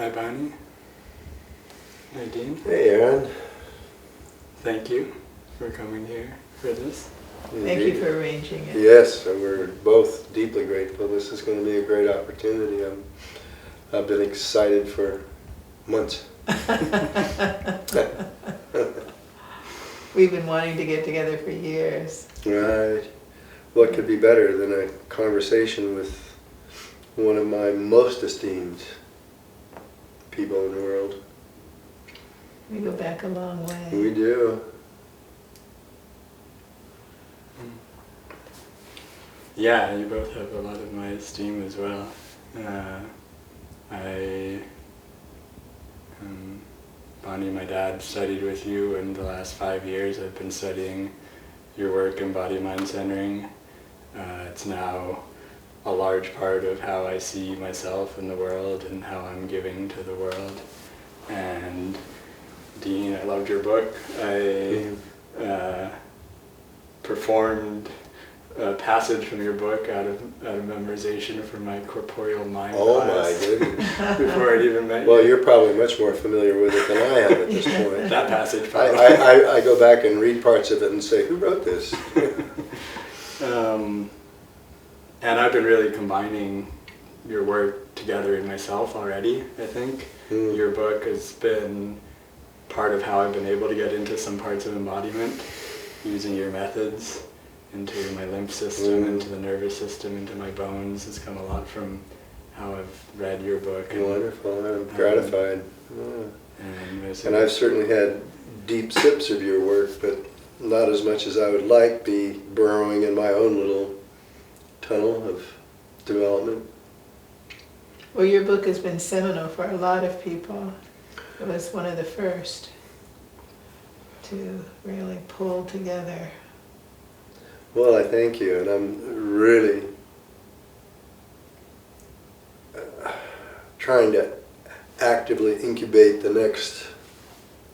Hi, Bonnie. Hi, Deane. Hey, Aaron. Thank you for coming here for this. Thank you for arranging it. Yes, and we're both deeply grateful. This is going to be a great opportunity. I've been excited for months. We've been wanting to get together for years. Right. What could be better than a conversation with one of my most esteemed people in the world? We go back a long way. We do. Yeah, you both have a lot of my esteem as well. Bonnie, my dad studied with you, and the last 5 years I've been studying your work in body-mind centering. It's now a large part of how I see myself in the world and how I'm giving to the world. And Deane, I loved your book. I performed a passage from your book out of memorization from my corporeal mind class. My goodness. Before I'd even met you. Well, you're probably much more familiar with it than I am at this point. That passage probably. I go back and read parts of it and say, who wrote this? And I've been really combining your work together in myself already, I think. Your book has been part of how I've been able to get into some parts of embodiment, using your methods into my lymph system, into the nervous system, into my bones. Has come a lot from how I've read your book. And, wonderful, I'm gratified. And I've certainly had deep sips of your work, but not as much as I would like, be burrowing in my own little tunnel of development. Well, your book has been seminal for a lot of people. It was one of the first to really pull together. Well, I thank you, and I'm really trying to actively incubate the next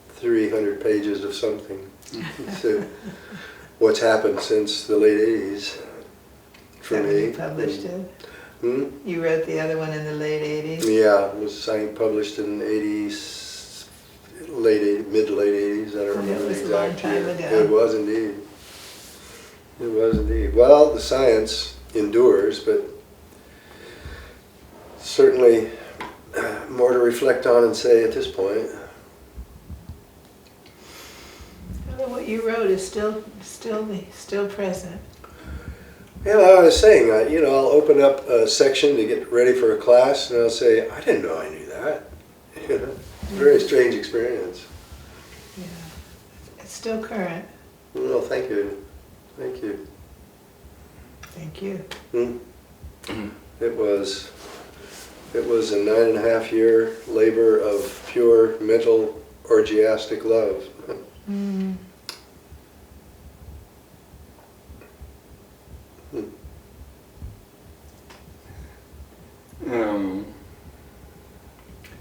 300 pages of something. So, what's happened since the late 80s for me. You published it? You wrote the other one in the late 80s? Yeah, it was published in mid to late 80s. I don't remember the exact year. It was a long time ago. It was indeed. It was indeed. Well, the science endures, but certainly more to reflect on and say at this point. Well, what you wrote is still present. Yeah, I was saying, I'll open up a section to get ready for a class, and I'll say, I didn't know I knew that. Very strange experience. Yeah, it's still current. Well, thank you. Thank you. Thank you. It was a 9.5 year labor of pure mental orgiastic love.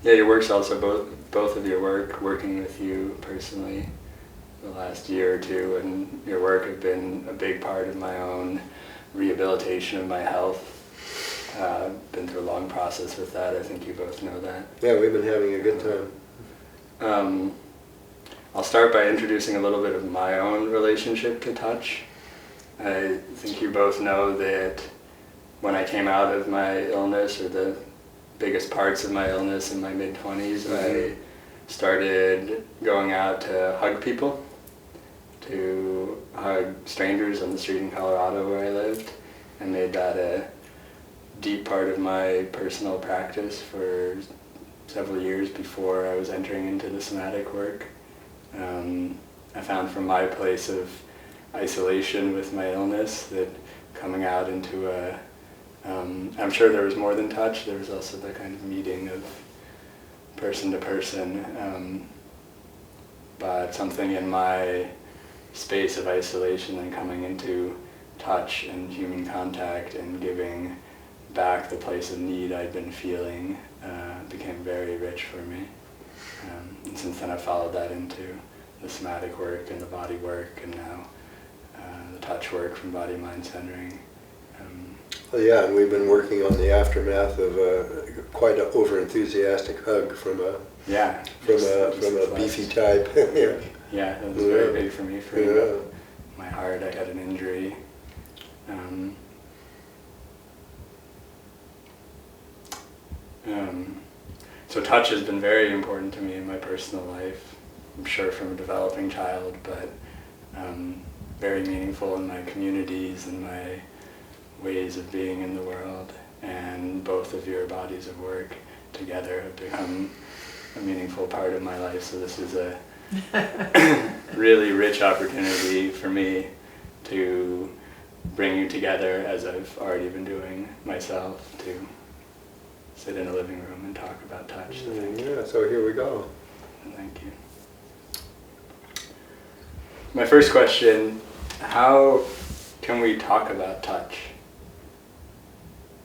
Yeah, your work's also both of your work, working with you personally the last year or two, and your work have been a big part of my own rehabilitation of my health. Been through a long process with that. I think you both know that. Yeah, we've been having a good time. I'll start by introducing a little bit of my own relationship to touch. I think you both know that when I came out of my illness, or the biggest parts of my illness in my mid-20s, I started going out to hug people, to hug strangers on the street in Colorado where I lived, and made that a deep part of my personal practice for several years before I was entering into the somatic work. I found from my place of isolation with my illness that coming out into I'm sure there was more than touch, there was also the kind of meeting of person to person, but something in my space of isolation and coming into touch and human contact and giving back the place of need I'd been feeling became very rich for me. And since then I've followed that into the somatic work and the body work, and now the touch work from body-mind centering. Yeah, and we've been working on the aftermath of quite an over-enthusiastic hug from a beefy type. Yeah, that was very big for me. For my heart, I had an injury. So touch has been very important to me in my personal life. I'm sure from a developing child, but very meaningful in my communities and my ways of being in the world. And both of your bodies of work together have become a meaningful part of my life. So this is a really rich opportunity for me to bring you together, as I've already been doing myself, to sit in a living room and talk about touch. So thank you. Yeah, so here we go. Thank you. My first question, how can we talk about touch?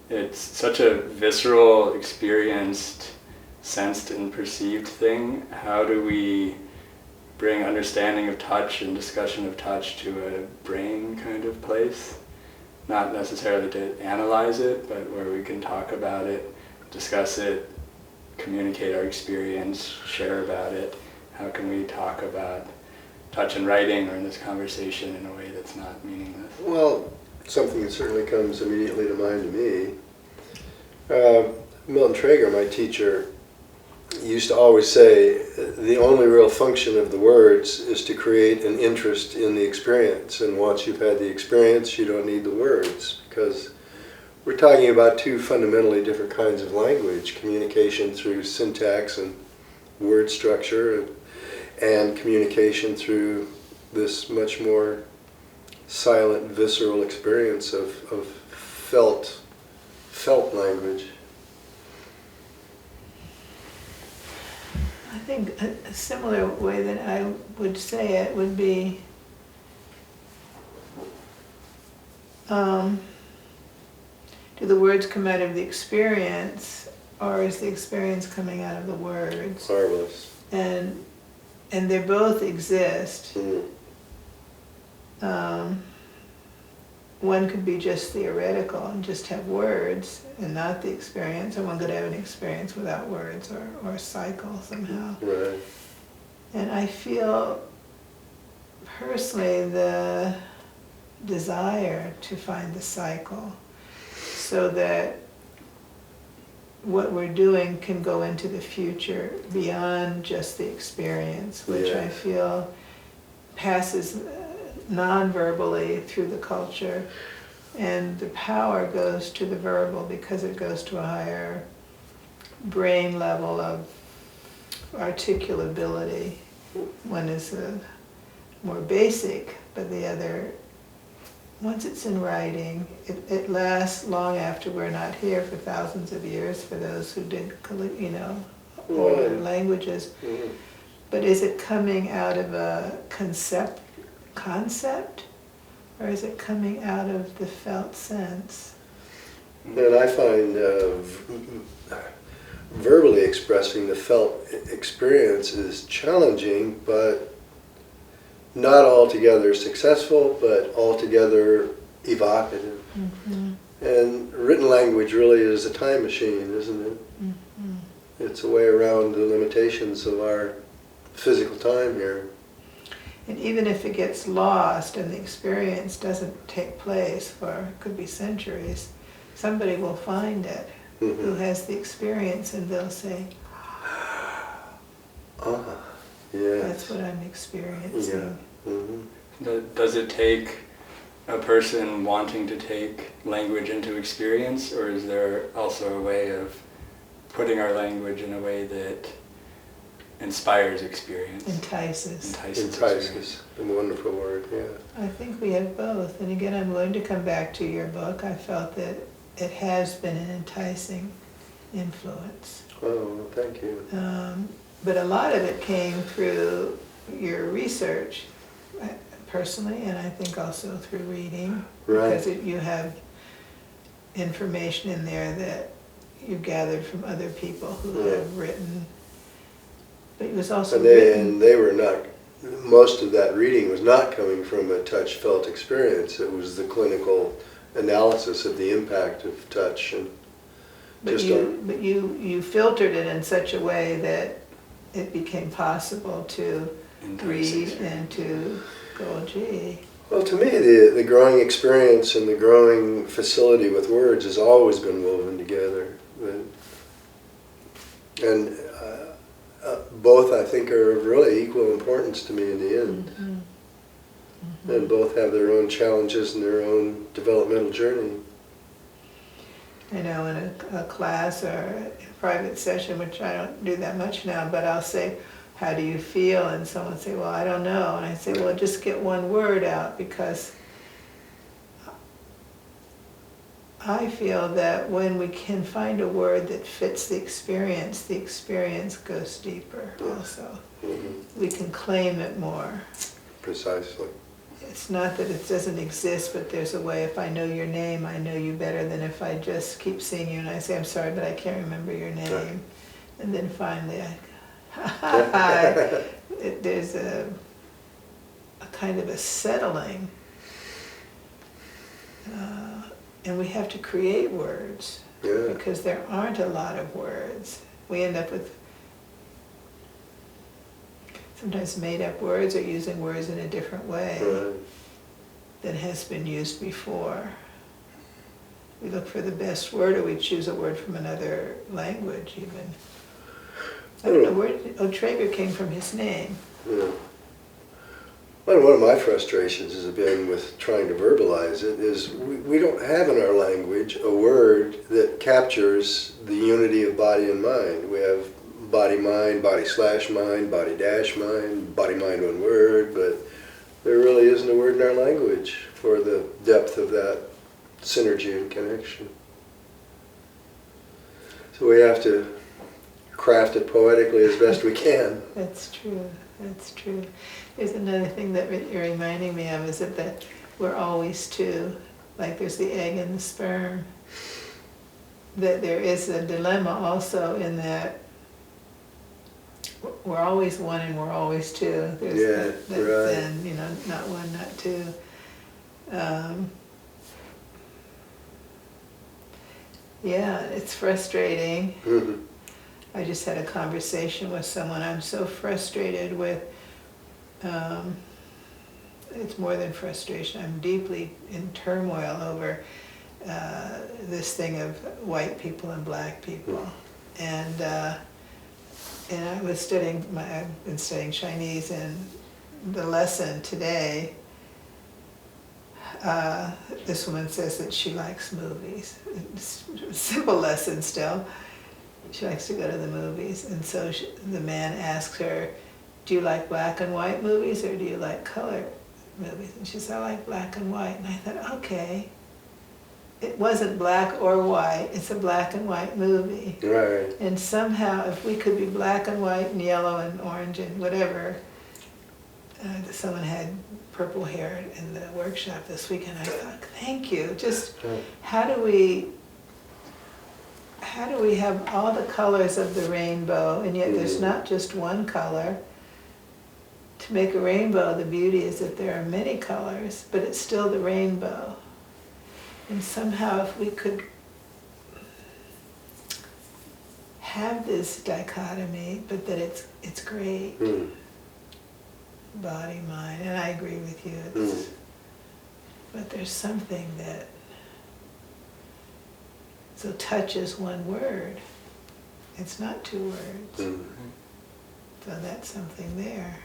It's such a visceral, experienced, sensed and perceived thing. How do we bring understanding of touch and discussion of touch to a brain kind of place? Not necessarily to analyze it, but where we can talk about it, discuss it, communicate our experience, share about it. How can we talk about touch in writing or in this conversation in a way that's not meaningless? Well, something that certainly comes immediately to mind to me. Milton Traeger, my teacher, used to always say the only real function of the words is to create an interest in the experience. And once you've had the experience, you don't need the words, because we're talking about two fundamentally different kinds of language: communication through syntax and word structure, and communication through this much more silent, visceral experience of felt language. I think a similar way that I would say it would be do the words come out of the experience, or is the experience coming out of the words? Marvelous. And they both exist. One could be just theoretical and just have words and not the experience, or one could have an experience without words, or a cycle somehow. Right. And I feel personally the desire to find the cycle, so that what we're doing can go into the future beyond just the experience, which I feel passes non-verbally through the culture, and the power goes to the verbal because it goes to a higher brain level of articulability. One is more basic, but the other, once it's in writing, it lasts long after we're not here, for thousands of years, for those who did, older languages. But is it coming out of a concept, or is it coming out of the felt sense? And I find verbally expressing the felt experience is challenging, but not altogether successful, but altogether evocative. And written language really is a time machine, isn't it? It's a way around the limitations of our physical time here. And even if it gets lost and the experience doesn't take place for, it could be centuries, somebody will find it who has the experience, and they'll say, that's what I'm experiencing. Does it take a person wanting to take language into experience, or is there also a way of putting our language in a way that inspires experience? Entices. Entices, a wonderful word, I think we have both. And again, I'm willing to come back to your book. I felt that it has been an enticing influence. Oh, well, thank you. But a lot of it came through your research, personally, and I think also through reading. Right. Because you have information in there that you gathered from other people who have written. But it was also and they were not, most of that reading was not coming from a touch-felt experience. It was the clinical analysis of the impact of touch and But you filtered it in such a way that it became possible to read and to go, gee. Well, to me, the growing experience and the growing facility with words has always been woven together. And both, I think, are of really equal importance to me in the end. Mm-hmm. Mm-hmm. And both have their own challenges and their own developmental journey. I know in a class or a private session, which I don't do that much now, but I'll say, how do you feel? And someone say, well, I don't know. And I say, well, just get one word out, because I feel that when we can find a word that fits the experience goes deeper also. Mm-hmm. We can claim it more. Precisely. It's not that it doesn't exist, but there's a way, if I know your name, I know you better than if I just keep seeing you and I say, I'm sorry, but I can't remember your name. Right. And then finally there's a kind of a settling. And we have to create words, because there aren't a lot of words. We end up with sometimes made up words or using words in a different way than has been used before. We look for the best word, or we choose a word from another language even. I don't know where Traeger came from, his name. Yeah. Well, one of my frustrations has been with trying to verbalize it is we don't have in our language a word that captures the unity of body and mind. We have body-mind, body/mind, body-mind, body-mind one word, but there really isn't a word in our language for the depth of that synergy and connection. So we have to craft it poetically as best we can. That's true. That's true. There's another thing that you're reminding me of, is that we're always two, like there's the egg and the sperm. That there is a dilemma also in that we're always one and we're always two. There's right. And, not one, not two. It's frustrating. Mm-hmm. I just had a conversation with someone. I'm so frustrated with, it's more than frustration. I'm deeply in turmoil over this thing of white people and black people. And I was studying, I've been studying Chinese, and the lesson today, this woman says that she likes movies. It's a simple lesson still. She likes to go to the movies, and so the man asks her, do you like black and white movies or do you like color movies? And she said, I like black and white. And I thought, okay, it wasn't black or white, it's a black and white movie. Right. And somehow, if we could be black and white and yellow and orange and whatever, someone had purple hair in the workshop this weekend. I thought, thank you. Just how do we have all the colors of the rainbow, and yet there's not just one color. To make a rainbow, the beauty is that there are many colors, but it's still the rainbow. And somehow if we could have this dichotomy, but that it's great. Body, mind, and I agree with you. But there's something that, so touch is one word. It's not two words. So that's something there.